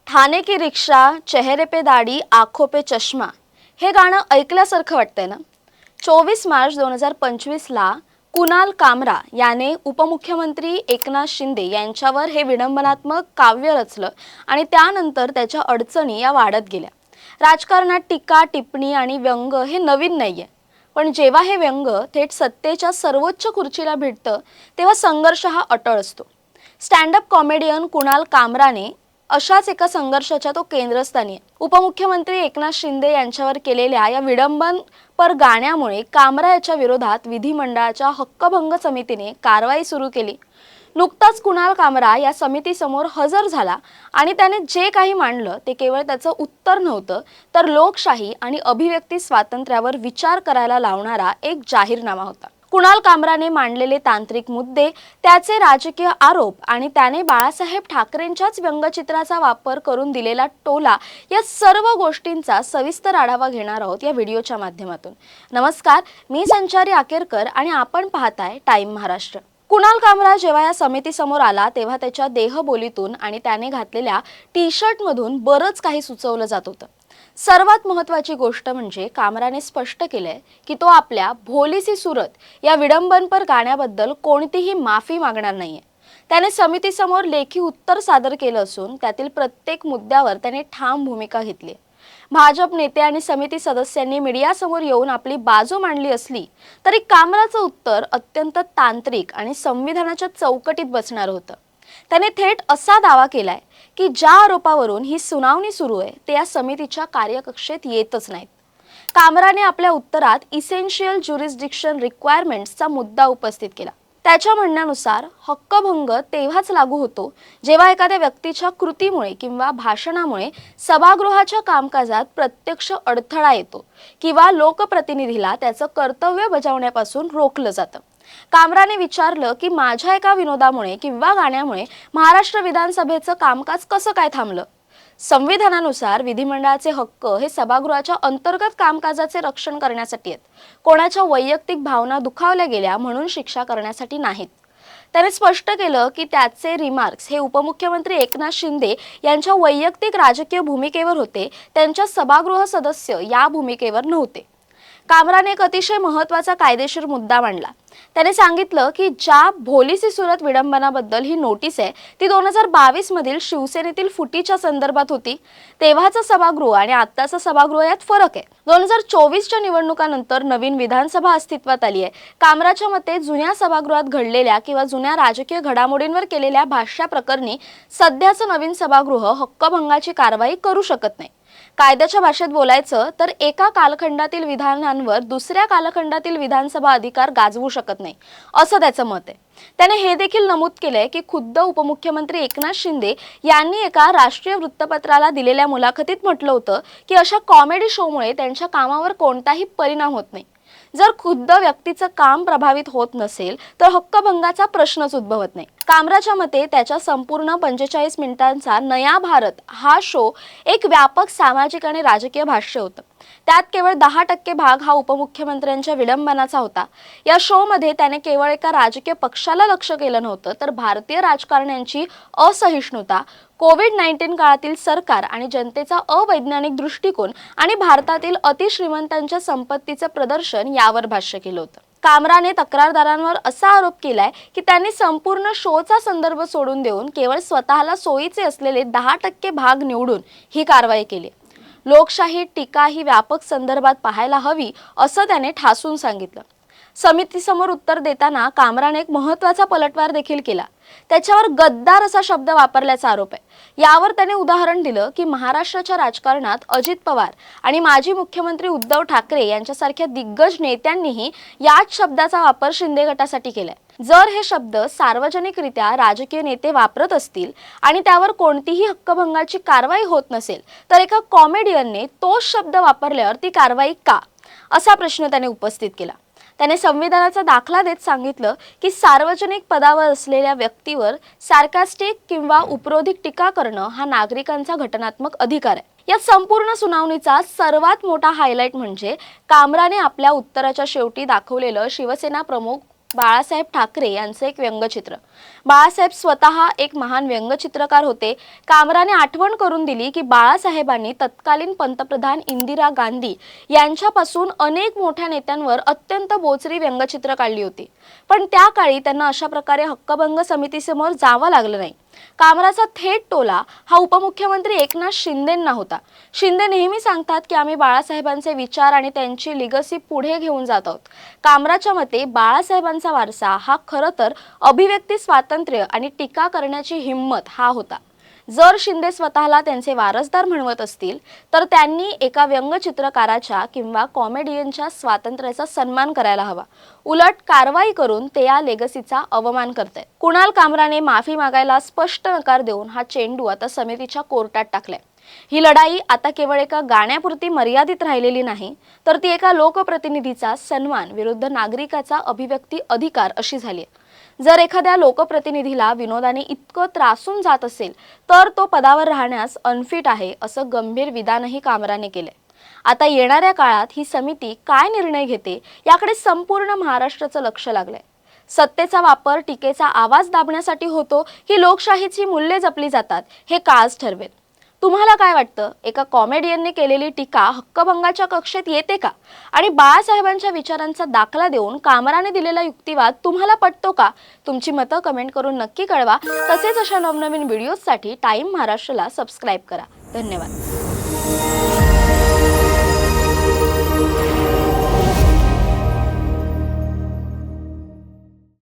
ठाणे की रिक्षा, चेहरे पे दाढी, आंखों पे चष्मा हे गाणं ऐकल्यासारखं वाटतंय ना। 24 मार्च 2025 ला कुणाल कामरा याने उपमुख्यमंत्री एकनाथ शिंदे यांच्यावर हे विडंबनात्मक काव्य रचलं आणि त्यानंतर त्याच्या अडचणी या वाढत गेल्या। राजकारणात टीका, टिप्पणी आणि व्यंग हे नवीन नाहीये, पण जेव्हा हे व्यंग थेट सत्तेच्या सर्वोच्च खुर्चीला भिडतं तेव्हा संघर्ष हा अटळ असतो। स्टँड अप कॉमेडियन कुणाल कामराने अशाच एका संघर्षाच्या तो केंद्रस्थानी आहे। उपमुख्यमंत्री एकनाथ शिंदे यांच्यावर केलेल्या या विडंबनपर गाण्यामुळे कामरा याच्या विरोधात विधिमंडळाच्या हक्कभंग समितीने कारवाई सुरू केली। नुकताच कुणाल कामरा या समितीसमोर हजर झाला आणि त्याने जे काही मांडलं ते केवळ त्याचं उत्तर नव्हतं, तर लोकशाही आणि अभिव्यक्ती स्वातंत्र्यावर विचार करायला लावणारा एक जाहीरनामा होता। कुणाल कामराने मांडलेले तांत्रिक मुद्दे, त्याचे राजकीय आरोप आणि त्याने बाळासाहेब ठाकरेंच्याच व्यंगचित्राचा वापर करून दिलेला टोला या सर्व गोष्टींचा सविस्तर आढावा घेणार आहोत या व्हिडिओच्या माध्यमातून। नमस्कार, मी संचारी आकेरकर आणि आपण पाहताय टाइम महाराष्ट्र। कुणाल कामरा जेव्हा या समितीसमोर आला तेव्हा त्याच्या देहबोलीतून आणि त्याने घातलेल्या टी-शर्ट मधून बरंच काही सुचवलं जात होतं। सर्वात महत्त्वाची गोष्ट म्हणजे कामराने स्पष्ट केलंय की तो आपल्या भोलीसी सूरत या विडंबनपर गाण्याबद्दल कोणतीही माफी मागणार नाहीये। त्याने समितीसमोर लेखी उत्तर सादर केलं असून त्यातील प्रत्येक मुद्द्यावर त्याने ठाम भूमिका घेतली। भाजप नेते आणि समिती सदस्यांनी मीडियासमोर येऊन आपली बाजू मांडली असली तरी कामराचं उत्तर अत्यंत तांत्रिक आणि संविधानाच्या चौकटीत बसणार होतं। त्याने थेट असा दावा केलाय की ज्या आरोपावरून ही सुनावणी सुरू आहे ते या समितीच्या कार्यकक्षेत येतच नाहीत। कामराने आपल्या उत्तरात इसेन्शियल ज्युरिस्डिक्शन रिक्वायरमेंट्सचा मुद्दा उपस्थित केला। त्याच्या म्हणण्यानुसार हक्कभंग तेव्हाच लागू होतो जेव्हा एखाद्या व्यक्तीच्या कृतीमुळे किंवा भाषणामुळे सभागृहाच्या कामकाजात प्रत्यक्ष अडथळा येतो किंवा लोकप्रतिनिधीला त्याचं कर्तव्य बजावण्यापासून रोखलं जातं। कामराने विचारलं की माझ्या एका विनोदामुळे किंवा गाण्यामुळे महाराष्ट्र विधानसभेचं कामकाज कसं काय थांबलं? संविधानानुसार विधिमंडळाचे हक्क हे सभागृहाच्या अंतर्गत कामकाजाचे रक्षण करण्यासाठी आहेत, कोणाच्या वैयक्तिक भावना दुखावल्या गेल्या म्हणून शिक्षा करण्यासाठी नाहीत। त्याने स्पष्ट केलं की त्याचे रिमार्क्स हे उपमुख्यमंत्री एकनाथ शिंदे यांच्या वैयक्तिक राजकीय भूमिकेवर होते, त्यांच्या सभागृह सदस्य या भूमिकेवर नव्हते। कामराने एक अतिशय महत्त्वाचा कायदेशीर मुद्दा मांडला। त्याने सांगितलं की ज्या भोलीसी सूरत विडंबनाबद्दल ही नोटीस आहे ती 2022 मधील शिवसेनेतील फुटीच्या संदर्भात होती। तेव्हाचं सभागृह आणि आत्ताचं सभागृह यात फरक आहे। 2024च्या निवडणुकानंतर नवीन विधानसभा अस्तित्वात आली आहे। कामराच्या मते जुन्या सभागृहात घडलेल्या किंवा जुन्या राजकीय घडामोडींवर केलेल्या भाष्याप्रकरणी सध्याचं नवीन सभागृह हक्कभंगाची कारवाई करू शकत नाही। कायद्याच्या भाषेत बोलायचं तर एका कालखंडातील विधानांवर दुसऱ्या कालखंडातील विधानसभा अधिकार गाजवू शकत नाही, असं त्याचं मत आहे। त्याने हे देखील नमूद केलंय की खुद्द उपमुख्यमंत्री एकनाथ शिंदे यांनी एका राष्ट्रीय वृत्तपत्राला दिलेल्या मुलाखतीत म्हटलं होतं की अशा कॉमेडी शोमुळे त्यांच्या कामावर कोणताही परिणाम होत नाही। जर खुद्द व्यक्तीचं काम प्रभावित होत नसेल तर हक्कभंगाचा प्रश्नच उद्भवत नाही। कामराच्या मते त्याच्या संपूर्ण 45 मिनिटांचा नया भारत हा शो एक व्यापक सामाजिक आणि राजकीय भाष्य होतं। त्यात केवळ 10% भाग हा उपमुख्यमंत्र्यांच्या विडंबनाचा होता। या शो मध्ये त्याने केवळ एका राजकीय पक्षाला लक्ष केलं नव्हतं, तर भारतीय राजकारण्यांची असहिष्णुता, कोविड-19 काळातील सरकार आणि जनतेचा अवैज्ञानिक दृष्टिकोन आणि भारतातील अतिश्रीमंतांच्या संपत्तीचे प्रदर्शन यावर भाष्य केलं होतं। कामराने तक्रारदारांवर असा आरोप केलाय की त्यांनी संपूर्ण शोचा संदर्भ सोडून देऊन केवळ स्वतःला सोयीचे असलेले 10% भाग निवडून ही कारवाई केली। लोकशाही टीका ही व्यापक संदर्भात पाहायला हवी असं त्याने ठासून सांगितलं। समितीसमोर उत्तर देताना कामराने एक महत्त्वाचा पलटवार देखील केला। त्याच्यावर गद्दार असा शब्द वापरल्याचा आरोप आहे। यावर त्याने उदाहरण दिलं की महाराष्ट्राच्या राजकारणात अजित पवार आणि माजी मुख्यमंत्री उद्धव ठाकरे यांच्यासारख्या दिग्गज नेत्यांनीही याच शब्दाचा वापर शिंदे गटासाठी केलाय। जर हे शब्द सार्वजनिकरित्या राजकीय नेते वापरत असतील आणि त्यावर कोणतीही हक्कभंगाची कारवाई होत नसेल तर एका कॉमेडियनने तोच शब्द वापरल्यावर ती कारवाई का, असा प्रश्न त्याने उपस्थित केला। त्याने संविधानाचा दाखला देत सांगितलं की सार्वजनिक पदावर असलेल्या व्यक्तीवर सार्कास्टिक किंवा उपरोधिक टीका करणं हा नागरिकांचा घटनात्मक अधिकार आहे। या संपूर्ण सुनावणीचा सर्वात मोठा हायलाइट म्हणजे कामराने आपल्या उत्तराच्या शेवटी दाखवलेलं शिवसेना प्रमुख बाळासाहेब ठाकरे यांचे एक व्यंगचित्र। बाळासाहेब स्वतः एक महान व्यंगचित्रकार होते। कामराने आठवण करून दिली की बाळासाहेबांनी तत्कालीन पंतप्रधान इंदिरा गांधी यांच्यापासून अनेक मोठ्या नेत्यांवर अत्यंत बोचरी व्यंगचित्र काढली होती, पण त्या काळी त्यांना अशा प्रकारे हक्कभंग समितीसमोर जावं लागलं नाही। कामराचा थेट टोला हा उपमुख्यमंत्री एकनाथ शिंदेंना होता। शिंदे नेहमी सांगतात की आम्ही बाळासाहेबांचे विचार आणि त्यांची लिगसी पुढे घेऊन जात आहोत। कामराच्या मते बाळासाहेबांचा वारसा हा खरं तर अभिव्यक्ती स्वातंत्र्य आणि टीका करण्याची हिंमत हा होता। जर शिंदे स्वतःला त्यांचे वारसदार म्हणवत असतील तर त्यांनी एका व्यंगचित्रकाराच्या किंवा कॉमेडियनच्या स्वातंत्र्याचा सन्मान करायला हवा। उलट कारवाई करून ते या लेगसीचा अवमान करतायत। कुणाल कामराने माफी मागायला स्पष्ट नकार देऊन हा चेंडू आता समितीच्या कोर्टात टाकलाय। ही लढाई आता केवळ एका गाण्यापुरती मर्यादित राहिलेली नाही, तर ती एका लोकप्रतिनिधीचा सन्मान विरुद्ध नागरिकाचा अभिव्यक्ती अधिकार अशी झाली आहे। जर एखाद्या लोकप्रतिनिधीला विनोदाने इतकं त्रासून जात असेल तर तो पदावर राहण्यास अनफिट आहे, असं गंभीर विधानही कामराने केले। आता येणाऱ्या काळात ही समिती काय निर्णय घेते याकडे संपूर्ण महाराष्ट्राचं लक्ष लागलंय। सत्तेचा वापर टीकेचा आवाज दाबण्यासाठी होतो की लोकशाहीची मूल्ये जपली जातात हे काळच ठरवेल। तुम्हाला काय वाटतं, एका कॉमेडियनने केलेली टीका हक्कभंगाच्या कक्षेत येते का? आणि बाळासाहेबांच्या विचारांचा दाखला देऊन कामराने दिलेला युक्तिवाद तुम्हाला पटतो का? तुमची मतं कमेंट करून नक्की कळवा। तसेच अशा नवनवीन व्हिडिओजसाठी टाइम महाराष्ट्रला सबस्क्राइब करा। धन्यवाद।